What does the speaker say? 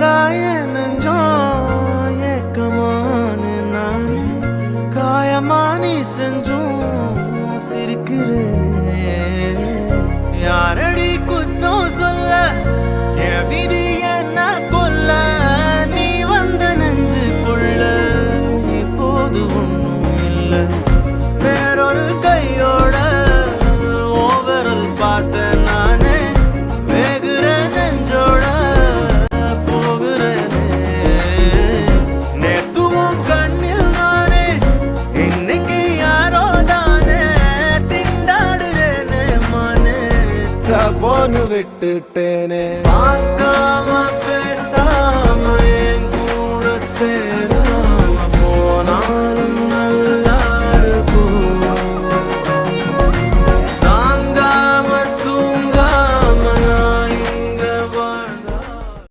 காதலாய நெஞ்சோம் ஏக்கமான நானே காயமானி செஞ்சும் சிரிக்கிறேனே யாரடி குத்தம் சொல்ல என் விதி என்ன கொல்ல நீ வந்த நெஞ்சுக்குள்ள இப்போது ஒன்றும் இல்லை வேறொரு கையோட ஓவரல் பார்த்த நானே வேகுற நெஞ்சோட போகிறேனே நேத்துவும் கண்ணில் நானே இன்னைக்கு யாரோ தானே திண்டாடுறேனே மானே போன்னு விட்டுட்டே